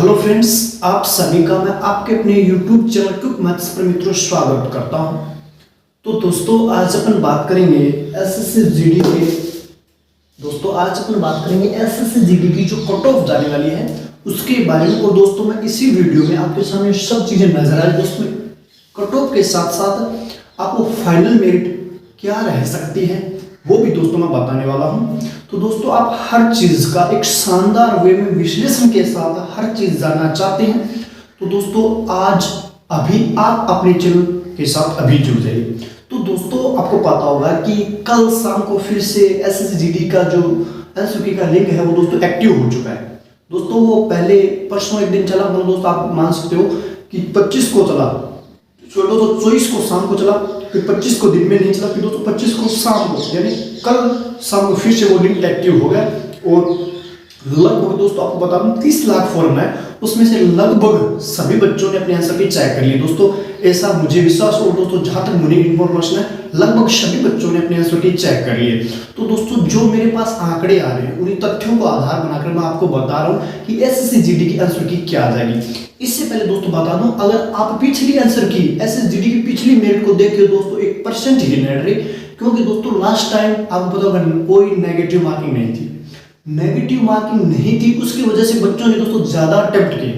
Hello friends, आप सभी का मैं आपके अपने YouTube चैनल क्विक मैथ्स पर मित्रों स्वागत करता हूं। तो दोस्तों आज अपन बात करेंगे एसएससी जीडी के की जो कट ऑफ जाने वाली है उसके बारे में। और दोस्तों मैं इसी वीडियो में आपके सामने सब चीजें नजर आ रही दोस्तों, कट ऑफ के साथ साथ आपको फाइनल मेरिट क्या रह सकती है वो भी दोस्तों मैं बताने वाला हूं। तो दोस्तों आप हर चीज का एक शानदार वे में विश्लेषण के साथ हर चीज जानना चाहते हैं तो दोस्तों आज अभी आप अपने चैनल के साथ अभी जुड़ जाइए। तो दोस्तों आपको पता होगा कि कल शाम को फिर से एसएसजीडी का जो एनसीक्यू का लिंक है वो दोस्तों एक्टिव हो चुका है। दोस्तों वो पहले परसों एक दिन चला, मतलब दोस्तों आप मान सकते हो कि 25 को चला, दोस्तों 24 को शाम को चला, फिर 25 को दिन में नहीं चला, फिर दोस्तों 25 को शाम को यानी कल शाम को फिर से वो लिंक एक्टिव हो गया। और लगभग दोस्तों आपको बता दूं 30 लाख फॉर्म है, उसमें से लगभग सभी बच्चों ने अपने आंसर की चेक कर लिए दोस्तों, ऐसा मुझे विश्वास। और दोस्तों जहां तक मुझे इन्फॉर्मेशन है लगभग सभी बच्चों ने अपने आंसर की चेक कर लिए। तो दोस्तों जो मेरे पास आंकड़े आ रहे हैं उन्हीं तथ्यों को आधार बनाकर मैं आपको बता रहा हूं कि एसएससीजीडी की आंसर की क्या आ जाएगी। इससे पहले दोस्तों बता दूं, अगर आप पिछली आंसर की एसएसजीडी की पिछली मेरिट को देखिए दोस्तों 1% ही नहीं रही, क्योंकि दोस्तों लास्ट टाइम आपको पता होगा कोई नेगेटिव मार्किंग नहीं थी। नेगेटिव मार्किंग नहीं थी उसकी वजह से बच्चों ने दोस्तों ज्यादा अटेम्प्ट किए।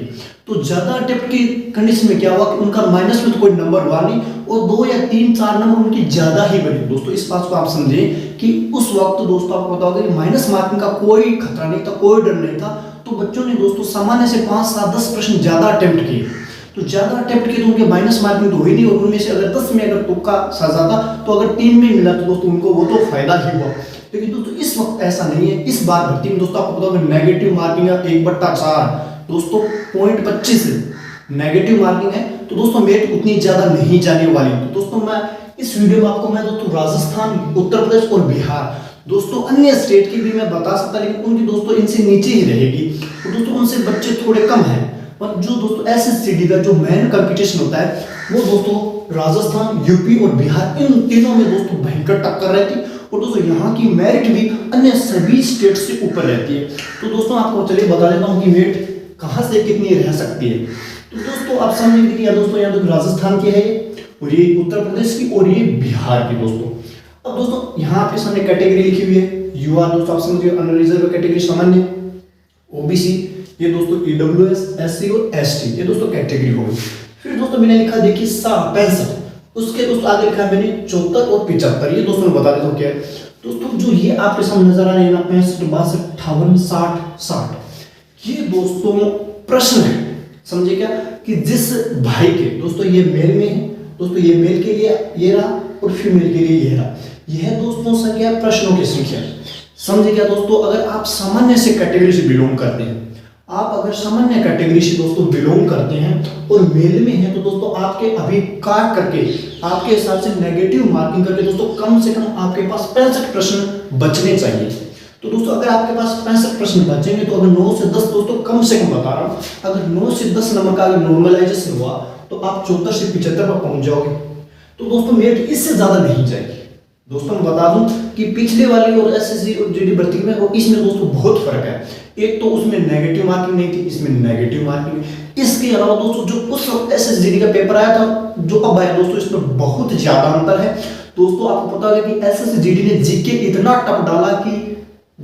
तो ज्यादा अटेम्प्ट की कंडीशन में क्या हुआ कि उनका माइनस में तो कोई नंबर हुआ नहीं और 2 या 3-4 नंबर उनकी ज्यादा ही बने। दोस्तों इस बात को आप समझें कि उस वक्त दोस्तों आपको पता होगा कि माइनस मार्किंग का कोई खतरा नहीं था, कोई डर नहीं था। तो बच्चों ने दोस्तों सामान्य से 5-7-10% ज्यादा अटेम्प्ट किए। तो ज्यादा अटेम्प्ट किए तो उनके माइनस मार्किंग तो हुई नहीं, और उनमें से अगर 10 में अगर तुक्का सजा था तो अगर 3 में मिला तो दोस्तों उनको वो तो फायदा ही हुआ। लेकिन दोस्तों इस वक्त ऐसा नहीं है। इस बार भर्ती में दोस्तों आपको पता होगा नेगेटिव मार्किंग है 1/4 दोस्तों 0.25 नेगेटिव मार्किंग है। तो दोस्तों मेरिट उतनी ज्यादा नहीं जाने वाली। तो दोस्तों मैं इस वीडियो में आपको दोस्तों राजस्थान, उत्तर प्रदेश और बिहार दोस्तों अन्य स्टेट की भी मैं बता सकता, लेकिन उनकी दोस्तों इनसे नीचे ही रहेगी। तो दोस्तों उनसे बच्चे थोड़े कम हैं। और जो दोस्तों एसएससीडी का जो मेन कंपटीशन होता है वो दोस्तों राजस्थान, यूपी और बिहार इन तीनों में दोस्तों भयंकर टक्कर रहती है। और दोस्तों यहाँ की मेरिट भी अन्य सभी स्टेट से ऊपर रहती है। तो दोस्तों आपको चलिए बता देता हूँ कि मेरिट कहाँ से कितनी रह सकती है। तो दोस्तों आप समझ लीजिए दोस्तों यहाँ तो राजस्थान की है और ये उत्तर प्रदेश की और ये बिहार की दोस्तों। अब दोस्तों यहाँ आपके सामने कैटेगरी लिखी हुई है, युवा दोस्तों आप समझिए अनरिजर्व कैटेगरी सामान्य, ओबीसी ये दोस्तों ईडब्ल्यूएस, एससी और एसटी ये दोस्तों कैटेगरी हो गई। फिर दोस्तों मैंने लिखा देखिए 65, उसके दोस्तों आगे लिखा है मैंने 74 और 75। ये दोस्तों मैं बता देता हूँ क्या है। दोस्तों जो ये आपके सामने नजर आ रहे हैं ना 65, 62, 58, 60 ये दोस्तों प्रश्न है, समझे क्या, कि जिस भाई के दोस्तों ये मेल में है दोस्तों, ये मेल के लिए ये रहा और फीमेल के लिए ये रहा, यह दोस्तों संख्या प्रश्नों की संख्या, समझे क्या दोस्तों। अगर आप सामान्य से कैटेगरी से बिलोंग करते हैं, आप अगर सामान्य कैटेगरी से दोस्तों बिलोंग करते हैं और मेल में है तो दोस्तों आपके अभी काट करके आपके हिसाब से नेगेटिव मार्किंग करके दोस्तों कम से कम आपके पास 65 प्रश्न बचने चाहिए। तो दोस्तों अगर आपके पास 65 प्रश्न बचेंगे तो अगर 9 से 10 दोस्तों कम से कम बता रहा हूं, अगर 9 से 10 नंबर का अगर नॉर्मलाइजेशन हुआ तो आप 74 से 75 पर पहुंच जाओगे। तो दोस्तों मेरिट इससे ज्यादा नहीं जाएगी। दोस्तों मैं बता दूं कि पिछले वाली और एसएससी और जीडी भर्ती में और इसमें दोस्तों बहुत फर्क है। एक तो उसमें नेगेटिव मार्किंग नहीं थी, इसमें नेगेटिव मार्किंग। इसके अलावा दोस्तों जो उस वक्त एसएसजीडी का पेपर आया था जो अब आया दोस्तों इसमें बहुत ज्यादा अंतर है। दोस्तों आपको पता है कि एसएसजीडी ने जीके इतना टफ डाला कि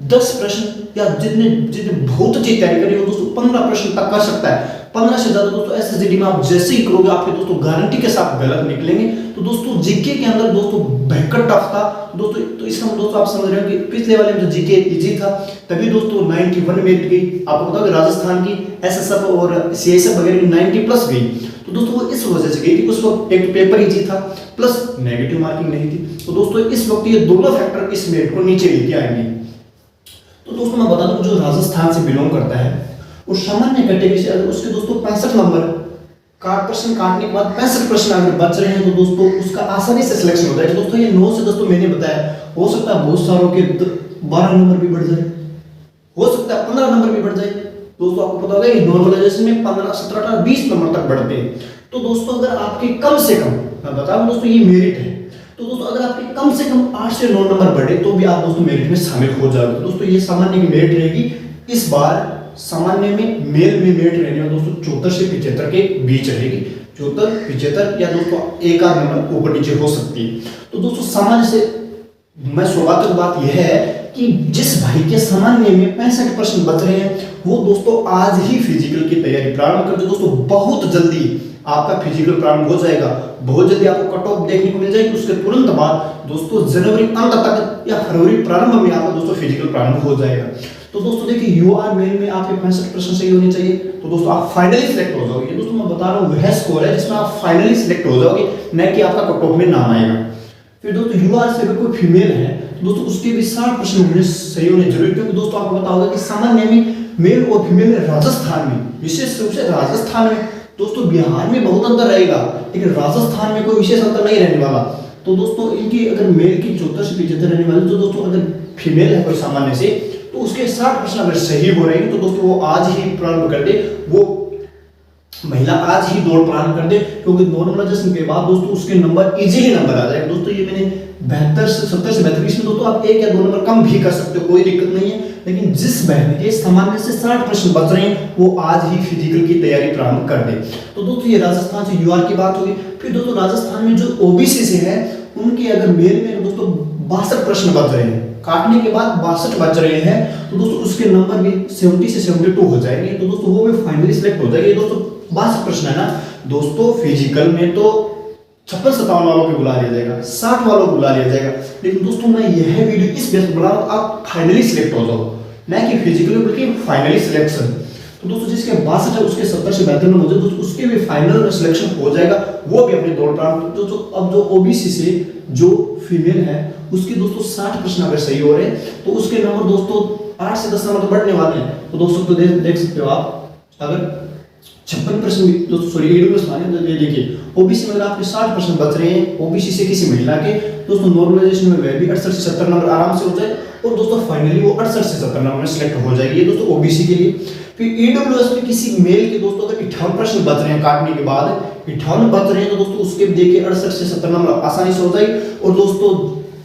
10 प्रश्न या जितने बहुत अच्छी तैयारी करी हो दोस्तों 15 प्रश्न तक कर सकता है। 15 से ज्यादा दोस्तों एसएसजीडी में आप जैसे ही करोगे आपके दोस्तों गारंटी के साथ गलत निकलेंगे। तो दोस्तों जीके के अंदर दोस्तों भयंकर टफ था दोस्तों। तो इसका दोस्तों आप समझ रहे हो कि पिछले वाले में जो जीके इजी था तभी दोस्तों 91 मेरिट गई। आपको पता है राजस्थान की एसएसएफ और सीएसएफ वगैरह की 90 प्लस गई। तो दोस्तों वो इस वजह से गई थी, उस वक्त एक पेपर इजी था प्लस नेगेटिव मार्किंग नहीं थी। तो दोस्तों इस वक्त ये दोनों फैक्टर इस मेरिट को नीचे लेके आएंगे। तो दोस्तों मैं बता दूं जो राजस्थान से बिलोंग करता है और सामान्य कैटेगरी से अगर उसके दोस्तों 65 नंबर प्रश्न काटने के बाद 65 प्रश्न अगर बच रहे हैं तो दोस्तों उसका आसानी से सिलेक्शन होता है। दोस्तों ये 9 से दोस्तों मैंने बताया, हो सकता है बहुत सारों के 12 नंबर भी बढ़ जाए, हो सकता है 15 नंबर भी बढ़ जाए। दोस्तों आपको पता होगा नॉर्मलाइजेशन में 15, 17, 18, 20 नंबर तक बढ़ते हैं। तो दोस्तों अगर आपके कम से कम मैं बता दूं दोस्तों ये मेरिट है, तो दोस्तों अगर आपके कम से कम 8 से 9 नंबर बढ़े तो भी आप दोस्तों मेरिट में शामिल हो जाओगे। दोस्तों ये सामान्य की मेरिट रहेगी इस बार सामान्य में मेल में मेरिट रहने वाला दोस्तों 74 से 75 के बीच रहेगी। 74, 75 या दोस्तों एक आध नंबर ऊपर नीचे हो सकती है। तो दोस्तों सामान्य से मैं शुरुआत की बात यह है कि जिस भाई के सामान्य में 65% बच रहे हैं वो दोस्तों आज ही फिजिकल की तैयारी प्रारंभ कर दो दोस्तों। बहुत जल्दी आपका फिजिकल प्रारंभ हो जाएगा, बहुत जल्दी आपको कट ऑफ देखने को मिल जाएगी। उसके तुरंत बाद दोस्तों जनवरी अंत तक या फरवरी प्रारंभ में आपका दोस्तों फिजिकल प्रारंभ हो जाएगा। तो दोस्तों देखिए यूआर मेल में आपके 65% सही होने चाहिए, तो दोस्तों आप फाइनली सिलेक्ट हो जाओगे। दोस्तों मैं बता रहा हूँ वह स्कोर है जिसमें आप फाइनली सिलेक्ट हो जाओगे, न कि आपका कट ऑफ में नाम आएगा। फिर दोस्तों यूआर से अगर कोई फीमेल है तो दोस्तों उसके भी 60% होने सही होने जरूरी, क्योंकि दोस्तों आपको पता होगा कि सामान्य में मेल और फीमेल राजस्थान में, विशेष रूप से राजस्थान में, दोस्तों बिहार में बहुत अंतर रहेगा लेकिन राजस्थान में कोई विशेष अंतर नहीं रहने वाला। तो दोस्तों इनकी अगर मेल की 74 से 75 रहने वाली, तो दोस्तों अगर फीमेल है कोई सामान्य से तो उसके 60% अगर सही हो रहे हैं तो दोस्तों वो आज ही प्रारंभ कर दे, वो महिला आज ही दौड़ प्रारंभ कर दे, क्योंकि नॉर्मलाइजेशन के बाद दोस्तों उसके नंबर इजीली नंबर आ जाएगा। दोस्तों ये मैंने 72 से 70 से 32 में दोस्तों आप 1 या 2 नंबर कम भी कर सकते हो, कोई दिक्कत नहीं है। लेकिन जिस बहन के सामान्य से 60% बच रहे हैं वो आज ही फिजिकल की तैयारी प्रारंभ कर दे। तो दोस्तों ये राजस्थान से यूआर की बात होगी। फिर दोस्तों राजस्थान में जो ओबीसी से है उनके अगर मेल में दोस्तों 62% बच रहे हैं, काटने के बाद 62 बच रहे हैं, तो दोस्तों उसके नंबर भी 70 से 72 हो जाएंगे। तो दोस्तों वो भी फाइनली सिलेक्ट हो जाएंगे। दोस्तों 62% है ना दोस्तों, फिजिकल में तो 56-57 वालों को बुला लिया जाएगा, 60 वालों को बुला लिया जाएगा। लेकिन दोस्तों मैं यह वीडियो इस बेस पर बना रहा हूं आप फाइनली सिलेक्ट हो जाओ, न कि फिजिकली बल्कि फाइनली सिलेक्शन। तो दोस्तों जिसके 62 है उसके 70 से 72 नंबर हो जाए दोस्तों उसके भी फाइनल सिलेक्शन हो जाएगा, वो भी अपने दौड़ प्रारंभ। तो अब जो ओबीसी से जो फीमेल है उसके दोस्तों 60% अगर सही हो रहे हैं तो उसके नंबर दोस्तों 8 से 10 नंबर तो बढ़ने वाले हैं। तो दोस्तों तो देख सकते हो आप, अगर 56% दोस्तों सॉरी ईडब्ल्यूएस माने तो ये देखिए ओबीसी में अगर आपके 60% बच रहे हैं ओबीसी से किसी महिला के, दोस्तों नॉर्मलाइजेशन में वह भी 68 से 70 नंबर आराम से हो जाए और दोस्तों फाइनली वो 68 से 70 नंबर में सिलेक्ट हो जाएगी। ये दोस्तों ओबीसी के लिए। फिर ईडब्ल्यूएस में किसी मेल के दोस्तों अगर 58% बच रहे हैं, काटने के बाद 58 बच रहे हैं, तो दोस्तों उसके देखिए 68 से 70 नंबर आसानी से हो जाएगी। और दोस्तों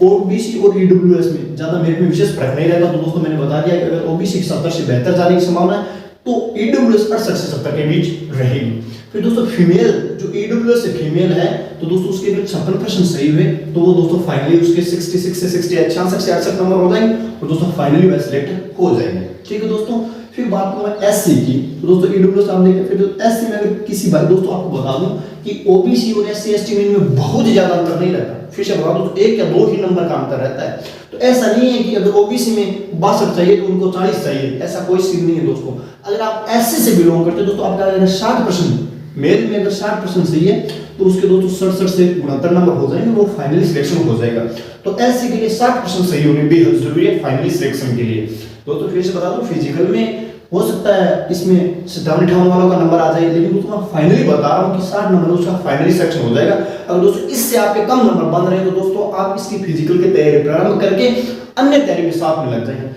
ओबीसी और ईडब्ल्यूएस में ज्यादा मेरिट में विशेष फर्क नहीं रहेगा। तो दोस्तों मैंने बता दिया कि अगर ओबीसी 70 से बेहतर जाने की संभावना है तो ईडब्ल्यूएस 68 से 70 के बीच रहेगी। फिर दोस्तों फीमेल जो ईडब्ल्यूएस से फीमेल है तो दोस्तों उसके अगर 56% सही हुए तो वो दोस्तों फाइनली उसके 66 से 66 से 68 नंबर हो जाएंगे और दोस्तों फाइनली वह सिलेक्ट हो जाएंगे। ठीक है दोस्तों। फिर बात करूं एससी की, तो दोस्तों ईडब्ल्यूएस आप देखें। फिर एससी में अगर किसी बार दोस्तों आपको बता दूं कि ओबीसी और एससी एसटी में बहुत ज्यादा अंतर नहीं रहता। फिर से बता दूं तो 1 या 2 ही नंबर का अंतर रहता है। तो ऐसा नहीं है कि अगर ओबीसी में 62 चाहिए तो उनको 40 चाहिए, ऐसा कोई सीन नहीं है दोस्तों। अगर आप एससी से बिलोंग करते हैं दोस्तों आपका अगर 60% मेल में अगर 60% सही है तो उसके दोस्तों 67 से 69 नंबर हो जाएंगे, वो फाइनली सिलेक्शन हो जाएगा। तो एससी के लिए 60% सही होने बेहद जरूरी है फाइनली सिलेक्शन के लिए। दोस्तों फिर से बता दूं फिजिकल में हो सकता है इसमें 57-58 वालों का नंबर आ जाए, लेकिन दोस्तों मैं फाइनली बता रहा हूं कि 60 नंबर उसका फाइनली सिलेक्शन हो जाएगा। अगर दोस्तों इससे आपके कम नंबर बन रहे हैं तो दोस्तों आप इसकी फिजिकल की तैयारी प्रारंभ करके अन्य तैयारी में साथ में लग जाएंगे।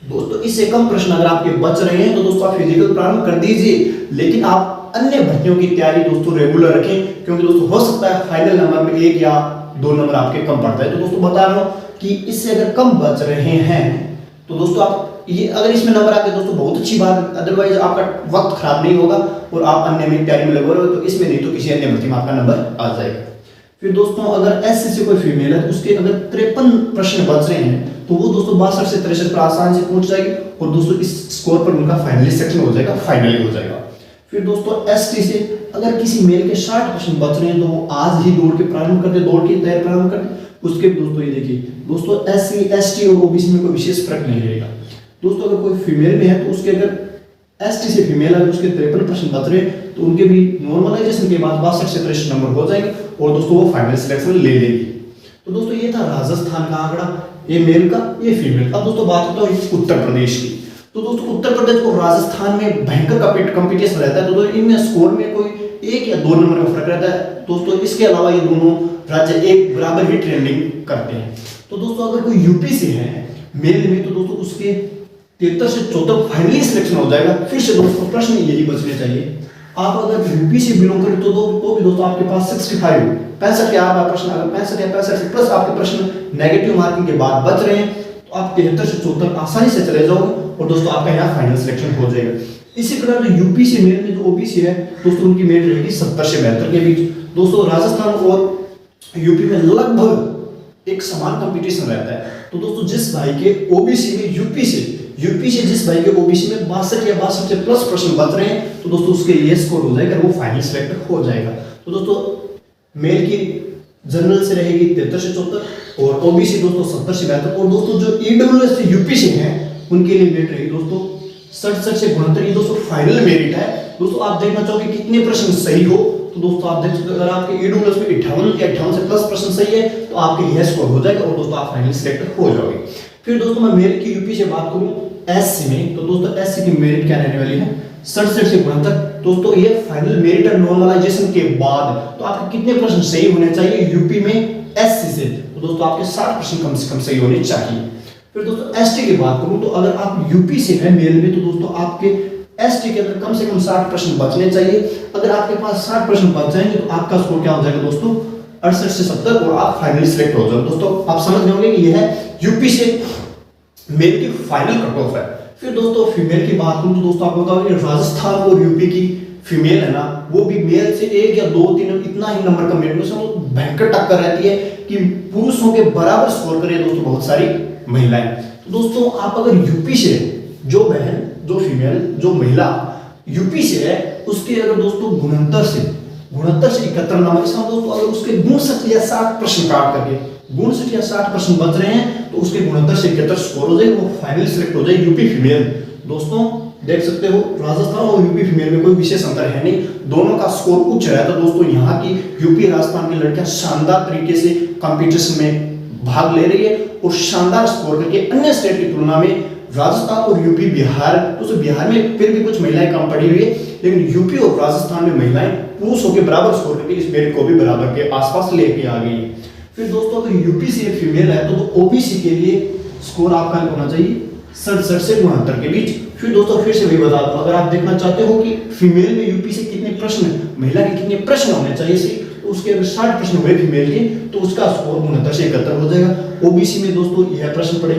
दोस्तों इससे कम प्रश्न अगर आपके बच रहे हैं तो दोस्तों आप फिजिकल प्रारंभ कर दीजिए, लेकिन आप अन्य भर्तियों की तैयारी दोस्तों रेगुलर रखें, क्योंकि दोस्तों हो सकता है फाइनल नंबर में 1 या 2 नंबर आपके कम पड़ जाए। तो दोस्तों बता रहा हूं कि इससे अगर कम बच रहे हैं तो दोस्तों आप ये अगर इसमें नंबर आते दोस्तों बहुत अच्छी बात, अदरवाइज आपका वक्त खराब नहीं होगा और आप अन्य में तैयारी में लगे रहो। तो इसमें नहीं तो किसी अन्य भर्ती में आपका नंबर आ जाएगा। फिर दोस्तों अगर एससी से कोई फीमेल है तो उसके अगर 53 प्रश्न बच रहे हैं तो वो दोस्तों 62 से 63 पर आसानी से पहुंच जाएगी और दोस्तों इस स्कोर पर उनका फाइनली सिलेक्शन हो जाएगा, फाइनली हो जाएगा। फिर दोस्तों एसटी से अगर किसी मेल के 60% बच रहे हैं तो वो आज ही दौड़ के प्रारंभ कर दे, दौड़ की तैयारी प्रारंभ कर दे। उसके दोस्तों ये देखिए दोस्तों एससी एसटी और ओबीसी में कोई विशेष फर्क नहीं रहेगा। दोस्तों अगर कोई फीमेल में है तो उसके अगर एसटी से फीमेल है उसके 53% बच रहे तो उनके भी नॉर्मलाइजेशन के बाद 62 से 63 नंबर हो जाएंगे और दोस्तों वो फाइनल सिलेक्शन ले लेगी। तो दोस्तों ये था राजस्थान का आंकड़ा, ये मेल का ये फीमेल का। अब दोस्तों बात होता है उत्तर प्रदेश की। तो दोस्तों उत्तर प्रदेश और राजस्थान में भयंकर कंपटीशन रहता है। तो दोस्तों इनमें स्कोर में कोई 1 या 2 नंबर में फर्क रहता है दोस्तों। इसके अलावा ये दोनों राज्य एक बराबर ही ट्रेंडिंग करते हैं। तो दोस्तों अगर कोई यूपी से है मेल में तो दोस्तों उसके 73 से 74 फाइनली सिलेक्शन हो जाएगा। फिर से दोस्तों प्रश्न यही बचने चाहिए। आप अगर यूपी से बिलोंग करें तो भी दोस्तों आपके पास 65 65 के आप प्रश्न अगर 65 या 65 से प्लस आपके प्रश्न नेगेटिव मार्किंग के बाद बच रहे हैं तो आप 73 से 74 आसानी से चले जाओगे और दोस्तों आपका यहाँ फाइनल सिलेक्शन हो जाएगा। इसी प्रकार जो यूपी से मेल में जो ओबीसी है दोस्तों, उनकी मेरिट रहेगी 70 से 72 के बीच। दोस्तों राजस्थान और यूपी में लगभग एक समान कंपटीशन रहता है। तो दोस्तों जिस भाई के ओबीसी में यूपी से जिस भाई के ओबीसी में 62 या 62 से प्लस प्रश्न बच रहे हैं तो दोस्तों उसके ये स्कोर हो जाएगा, वो फाइनल सिलेक्ट हो जाएगा। तो दोस्तों मेल की जनरल से रहेगी 73 से 74 और ओबीसी दोस्तों 70 से 72। और दोस्तों जो ईडब्ल्यूएस से यूपी से हैं उनके लिए मेरिट रहेगी दोस्तों 67 से 69। ये दोस्तों फाइनल मेरिट है। दोस्तों आप देखना चाहोगे कितने प्रश्न सही हो, तो दोस्तों आप देख सकते हो अगर आपके ईडब्ल्यूएस में 58 या 58 से प्लस प्रश्न सही है तो आपके यह स्कोर हो जाएगा और दोस्तों आप फाइनल सिलेक्ट हो जाओगे। फिर दोस्तों मैं मेरिट की यूपी से बात करूं एससी में, तो दोस्तों एससी की मेरिट क्या रहने वाली है 67 से 69। दोस्तों ये फाइनल मेरिट और नॉर्मलाइजेशन के बाद तो आपके कितने प्रश्न सही होने चाहिए यूपी में एससी से, तो दोस्तों आपके 60 प्रश्न कम से कम सही होने चाहिए। फिर दोस्तों एसटी की बात करूं तो अगर आप यूपी से हैं मेल में तो दोस्तों आपके एसटी के अंदर कम से कम 60 प्रश्न बचने चाहिए। अगर आपके पास 60 प्रश्न बच जाएंगे तो आपका स्कोर क्या हो जाएगा दोस्तों 68 से 70 और आप फाइनली सिलेक्ट हो जाओगे। दोस्तों आप समझ गए होंगे कि यह है यूपी से मेल की फाइनल कट ऑफ है। फिर दोस्तों फीमेल की बात करूं तो दोस्तों आपको बताओ राजस्थान और यूपी की फीमेल है ना, वो भी मेल से 1 या 2 3 इतना ही नंबर का मेरिट में भयंकर टक्कर रहती है कि पुरुषों के बराबर स्कोर करे दोस्तों बहुत सारी महिलाएं। तो दोस्तों आप अगर यूपी से जो बहन जो फीमेल जो महिला यूपी से है उसके अगर दोस्तों गुणोत्तर से 71 नंबर, इसका दोस्तों अगर उसके 59 या 60 प्रश्न काट करके 59 या 60 प्रश्न बच रहे हैं तो उसके गुणोत्तर से 71 स्कोर हो जाए, वो फाइनल सिलेक्ट हो जाए यूपी फीमेल। दोस्तों देख सकते हो राजस्थान और यूपी फीमेल में कोई विशेष अंतर है नहीं, दोनों का स्कोर उच्च रहता है। दोस्तों यहाँ की यूपी राजस्थान की लड़कियां शानदार तरीके से कंपटीशन में भाग ले रही है और शानदार स्कोर करके अन्य स्टेट की तुलना में राजस्थान और यूपी बिहार, दोस्तों बिहार में फिर भी कुछ महिलाएं कम पड़ी हुई है लेकिन यूपी और राजस्थान में महिलाएं पुरुषों के बराबर स्कोर करके इस मेरिट को भी बराबर के आसपास लेके आ गई है। फिर दोस्तों अगर यूपी से एक फीमेल है तो ओबीसी के लिए स्कोर आपका होना चाहिए 67 से 69 के बीच। फिर दोस्तों फिर से वही बता दूं, अगर आप देखना चाहते हो कि फीमेल में यूपी से कितने प्रश्न, महिला के कितने प्रश्न होने चाहिए तो उसके अगर 60 प्रश्न हुए फीमेल के तो उसका स्कोर 69 से 71 हो जाएगा। ओबीसी में दोस्तों यह प्रश्न पड़े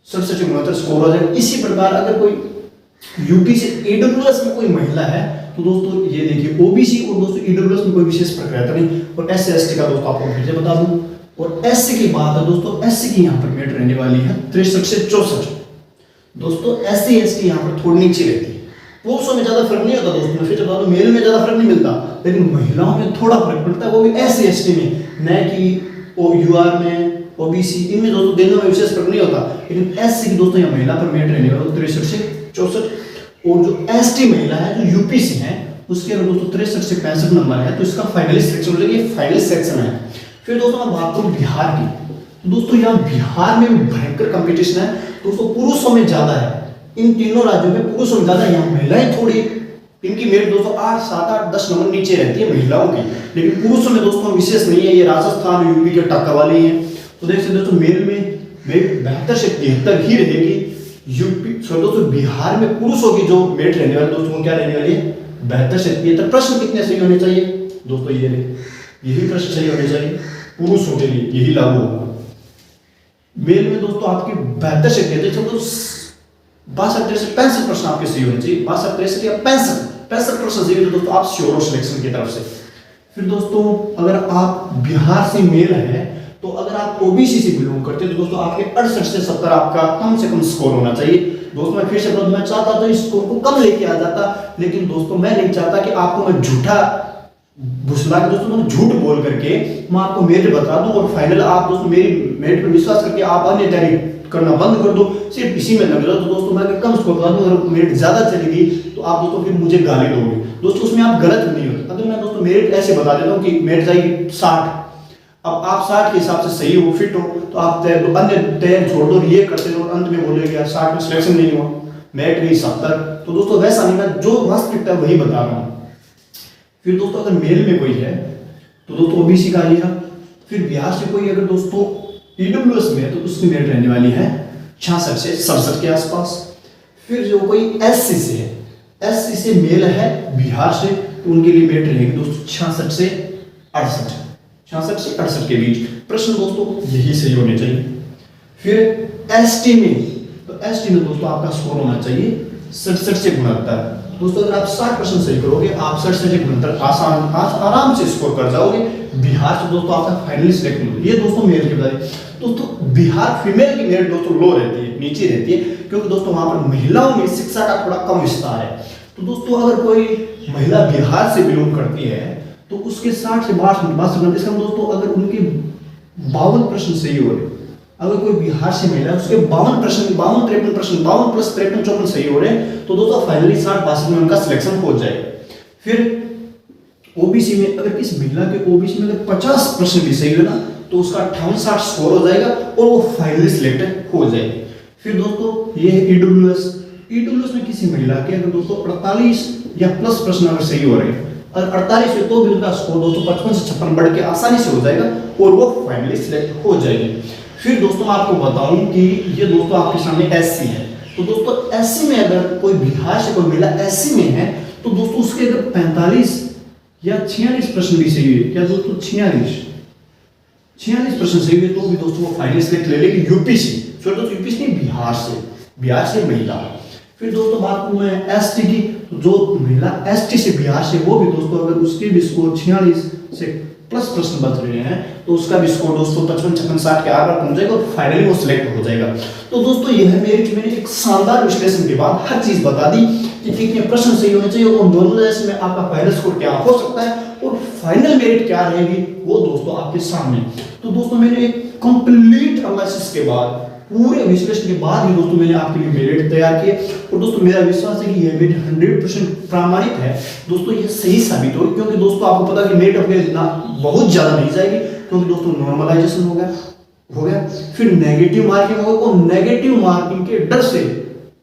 67 से 69 स्कोर हो जाएगा। इसी प्रकार अगर कोई यूपी से ईडब्ल्यूएस में कोई महिला है तो दोस्तों ये देखिए ओबीसी और दोस्तों ईडब्ल्यूएस में कोई विशेष प्रक्रिया नहीं। और एससी एसटी का दोस्तों आपको फिर से बता दूं, और एससी की बात है दोस्तों, एससी की यहाँ पर मेरिट रहने वाली है 63 से 64। दोस्तों एससी एसटी यहाँ पर थोड़ी नीचे रहती है, पुरुषों में ज्यादा फर्क नहीं होता दोस्तों, फिर बता दूं मेल में ज्यादा फर्क नहीं मिलता लेकिन महिलाओं में थोड़ा फर्क पड़ता है, वो भी एससी एसटी में, न कि यूआर में ओबीसी इनमें दोस्तों दोनों में विशेष फर्क नहीं होता। लेकिन एससी की दोस्तों यहाँ महिला पर मेरिट रहने वाला 63 से 64। और जो एसटी महिला है जो यूपी से है उसके अगर दोस्तों 63 से 65 नंबर है तो इसका फाइनली सिलेक्शन हो जाएगा, फाइनल सेक्शन है। फिर दोस्तों मैं बात करूं बिहार की, तो दोस्तों यहाँ बिहार में भयंकर कंपटीशन है दोस्तों, पुरुषों में ज्यादा है, इन तीनों राज्यों में पुरुषों में ज्यादा, यहाँ महिलाएं थोड़ी, इनकी मेरिट दोस्तों 8 7 8 10 नंबर नीचे रहती है महिलाओं की, लेकिन पुरुषों में दोस्तों विशेष नहीं है, ये राजस्थान यूपी के टक्कर वाली है। तो देख सकते दोस्तों मेल में 72 से 73 ही रहेगी। यूपी दोस्तों बिहार में पुरुषों की जो मेरिट रहने वाली दोस्तों क्या रहने वाली है 72 से 73। प्रश्न कितने सही होने चाहिए दोस्तों, ये यही प्रश्न सही होने चाहिए पुरुषों के लिए, यही लागू होगा। मेल में दोस्तों आपकी 72 से 63 तो 62 से 65 प्रश्न आपके सही होने चाहिए, 62 63 या 65 प्रश्न सही तो दोस्तों आप श्योर हो सिलेक्शन की तरफ से। फिर दोस्तों अगर आप बिहार से मेल है तो अगर आप ओबीसी से बिलोंग करते हैं तो दोस्तों आपके 68 से 70 आपका कम से कम स्कोर होना चाहिए। दोस्तों मैं फिर से बता दूं, मैं चाहता तो इस स्कोर को कम लेके आ जाता, लेकिन दोस्तों मैं नहीं चाहता कि आपको मैं झूठा भुसला के दोस्तों मैं झूठ बोल करके मैं आपको मेरिट बता दूं और फाइनल आप दोस्तों मेरी मेरिट पर विश्वास करके आप अन्य तैयारी करना बंद कर दो, सिर्फ इसी में लग जाओ। तो दोस्तों मैं कम स्कोर बता दूं, अगर मेरिट ज्यादा चली गई तो आप दोस्तों फिर मुझे गाली दोगे दोस्तों, उसमें आप गलत नहीं होते। अगर मैं दोस्तों मेरिट ऐसे बता देता हूँ कि मेरिट जाएगी 60, अब आप 60 के हिसाब से सही हो फिट हो तो आप अन्य तैयारी छोड़ दो, ये करते हो अंत में बोलेगे यार 60 में सिलेक्शन नहीं हुआ, मेरिट गई 70। तो दोस्तों वैसा नहीं, मैं जो वास्तविकता वही बता रहा हूँ। फिर दोस्तों अगर मेल में कोई है तो दोस्तों ओबीसी का लिया, फिर बिहार से कोई अगर दोस्तों ईडब्ल्यूएस में है तो उसकी मेरिट रहने वाली है 66 से 67 के आसपास। फिर जो कोई एससी से है, एससी से मेल है बिहार से तो उनके लिए मेरिट रहेगी दोस्तों 66 से 68 के बीच। प्रश्न दोस्तों यही सही होने चाहिए। फिर एसटी में, तो एसटी में दोस्तों आपका स्कोर होना चाहिए 67 से 69। दोस्तों अगर आप 60% सही करोगे, आप 67 से 69 आराम से स्कोर कर जाओगे। बिहार से दोस्तों आपका फाइनली सिलेक्ट हो, ये दोस्तों मेल की बात है। दोस्तों बिहार फीमेल की मेरिट दोस्तों लो रहती है, नीचे रहती है, क्योंकि दोस्तों वहां पर महिलाओं में शिक्षा का थोड़ा कम विस्तार है। तो दोस्तों अगर कोई महिला बिहार से बिलोंग करती है तो उसके 60 से 62 इसका दोस्तों अगर उनके 52 प्रश्न सही हो रहे, अगर कोई बिहार से महिला उसके 52 प्रश्न 52 53 52 प्लस 53 54 सही हो रहे हैं, तो दोस्तों फाइनली 60-62 में उनका सिलेक्शन हो जाएगा। फिर ओबीसी में अगर किसी महिला के ओबीसी में अगर 50 प्रश्न भी सही हो ना, तो उसका 58-60 स्कोर हो जाएगा और वो फाइनली सिलेक्टेड हो जाएगी। फिर दोस्तों ये है ईडब्ल्यूएस में किसी महिला के अगर दोस्तों 48 या प्लस प्रश्न अगर सही हो रहे हैं और 48 है तो भी उनका स्कोर दोस्तों 55 से 56 बढ़ के आसानी से हो जाएगा और वो फाइनली सिलेक्ट हो जाएगी। फिर दोस्तों मैं आपको बताऊं कि ये दोस्तों आपके सामने एससी है, तो दोस्तों एससी में अगर कोई बिहार से कोई महिला एससी में है तो दोस्तों उसके अगर 45 या 46 प्रश्न भी सही है, क्या दोस्तों 46 प्रश्न सही है तो भी दोस्तों वो फाइनली सिलेक्ट ले लेगी यूपी से। फिर दोस्तों यूपी से नहीं, बिहार से महिला। फिर दोस्तों बात करूं मैं एसटी की, तो जो महिला एसटी से बिहार से वो भी दोस्तों अगर उसके भी स्कोर 46 से प्लस प्रश्न बच रहे हैं तो उसका भी स्कोर दोस्तों 55 56 60 के आर पहुंच जाएगा और फाइनली वो सिलेक्ट हो जाएगा। तो दोस्तों यह मेरिट मैंने एक शानदार विश्लेषण के बाद हर चीज बता दी कि कितने प्रश्न सही होने चाहिए और नॉर्मलाइजेशन में आपका फाइनल स्कोर क्या हो सकता है और फाइनल मेरिट क्या रहेगी वो दोस्तों आपके सामने। तो दोस्तों मैंने एक कंप्लीट एनालिसिस के बाद पूरे विश्लेषण के बाद ही दोस्तों मैंने आपके लिए मेरिट तैयार किए और दोस्तों मेरा विश्वास है कि यह मेरिट 100% प्रामाणिक है। दोस्तों ये सही साबित हो, क्योंकि दोस्तों आपको पता है कि मेरिट अपने इतना बहुत ज्यादा नहीं जाएगी, क्योंकि दोस्तों नॉर्मलाइजेशन हो गया, फिर नेगेटिव मार्किंग होगा और नेगेटिव मार्किंग के डर से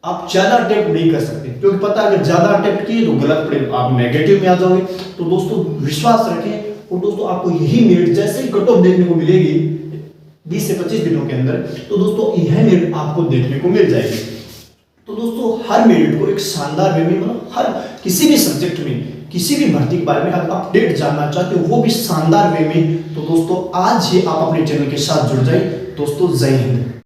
आप ज्यादा अटेम्प्ट नहीं कर सकते, क्योंकि पता है अगर ज्यादा अटेम्प्ट किए तो गलत पड़े आप नेगेटिव में आ जाओगे। तो दोस्तों विश्वास रखें और दोस्तों आपको यही मेरिट जैसे ही कट ऑफ देखने को मिलेगी 20 से 25 दिनों के अंदर, तो दोस्तों यह मेरिट आपको देखने को मिल जाएगी। तो दोस्तों हर मेरिट को एक शानदार वे में, मतलब हर किसी भी सब्जेक्ट में किसी भी भर्ती के बारे में अगर अपडेट जानना चाहते हो वो भी शानदार वे में, तो दोस्तों आज ही आप अपने चैनल के साथ जुड़ जाइए। दोस्तों जय हिंद।